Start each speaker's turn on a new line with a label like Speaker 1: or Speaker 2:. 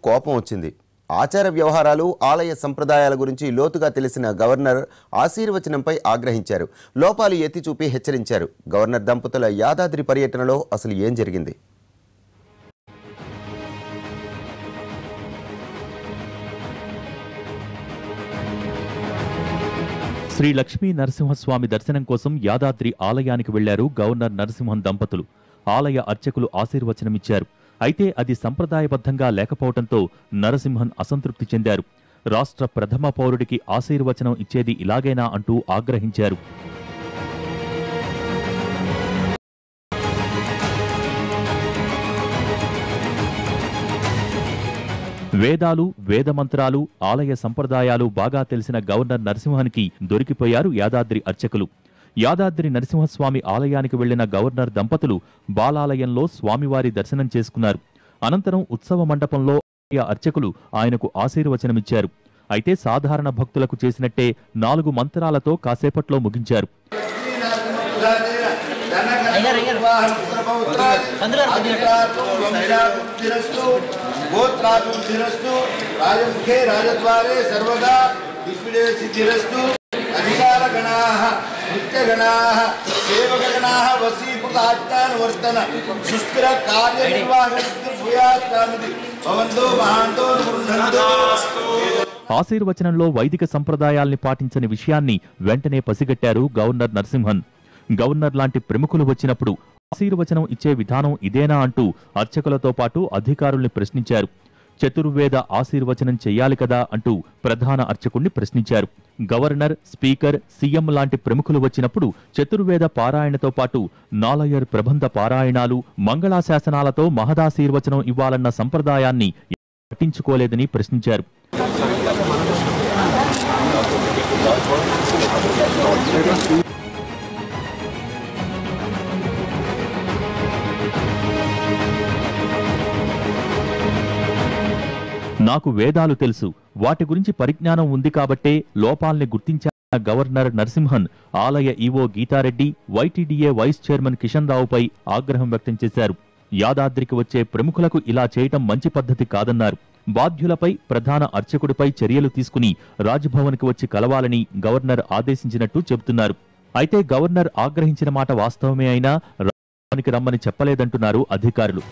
Speaker 1: కోపం వచ్చింది. ఆచార వ్యవహారాలు, ఆలయ సంప్రదాయాల గురించి లోతుగా తెలిసిన గవర్నర్ ఆశీర్వచనంపై ఆగ్రహించారు. లోపాలు ఎత్తి చూపి హెచ్చరించారు. గవర్నర్ దంపతుల యాదాద్రి పర్యటనలో అసలు ఏం జరిగింది?
Speaker 2: శ్రీ లక్ష్మీ నరసింహస్వామి దర్శనం కోసం యాదాద్రి ఆలయానికి వెళ్లారు గవర్నర్ నరసింహన్ దంపతులు. ఆలయ అర్చకులు ఆశీర్వచనమిచ్చారు. అయితే అది సంప్రదాయబద్ధంగా లేకపోవడంతో నరసింహన్ అసంతృప్తి చెందారు. రాష్ట్ర ప్రథమ పౌరుడికి ఆశీర్వచనం ఇచ్చేది ఇలాగేనా అంటూ ఆగ్రహించారు. వేదాలు, వేదమంత్రాలు, ఆలయ సంప్రదాయాలు బాగా తెలిసిన గవర్నర్ నరసింహన్కి దొరికిపోయారు యాదాద్రి అర్చకులు. యాదాద్రి నరసింహస్వామి ఆలయానికి వెళ్లిన గవర్నర్ దంపతులు బాలాలయంలో స్వామివారి దర్శనం చేసుకున్నారు. అనంతరం ఉత్సవ మండపంలో అర్చకులు ఆయనకు ఆశీర్వచనమిచ్చారు. అయితే సాధారణ భక్తులకు చేసినట్టే 4 మంత్రాలతో కాసేపట్లో ముగించారు. ఆశీర్వచనంలో వైదిక సంప్రదాయాల్ని పాటించని విషయాన్ని వెంటనే పసిగట్టారు గవర్నర్ నరసింహన్. గవర్నర్ లాంటి ప్రముఖులు వచ్చినప్పుడు ఆశీర్వచనం ఇచ్చే విధానం ఇదేనా అంటూ అర్చకులతో పాటు అధికారుల్ని ప్రశ్నించారు. చతుర్వేద ఆశీర్వచనం చెయ్యాలి కదా అంటూ ప్రధాన అర్చకుణ్ణి ప్రశ్నించారు. గవర్నర్, స్పీకర్, సీఎం లాంటి ప్రముఖులు వచ్చినప్పుడు చతుర్వేద పారాయణతో పాటు నాలయర్ ప్రబంధ పారాయణాలు, మంగళాశాసనాలతో మహదాశీర్వచనం ఇవ్వాలన్న సంప్రదాయాన్ని పట్టించుకోలేదని ప్రశ్నించారు. నాకు వేదాలు తెలుసు, వాటి గురించి పరిజ్ఞానం ఉంది కాబట్టే లోపాల్ని గుర్తించిన గవర్నర్ నరసింహన్ ఆలయ EO Geetha Reddy, YTDA vice chairman Kishan రావుపై ఆగ్రహం వ్యక్తం చేశారు. యాదాద్రికి వచ్చే ప్రముఖులకు ఇలా చేయటం మంచి పద్ధతి కాదన్నారు. బాధ్యులపై, ప్రధాన అర్చకుడిపై చర్యలు తీసుకుని రాజ్భవన్కి వచ్చి కలవాలని గవర్నర్ ఆదేశించినట్టు చెబుతున్నారు. అయితే గవర్నర్ ఆగ్రహించిన మాట వాస్తవమే అయినా రాజ్భవన్కి రమ్మని చెప్పలేదంటున్నారు అధికారులు.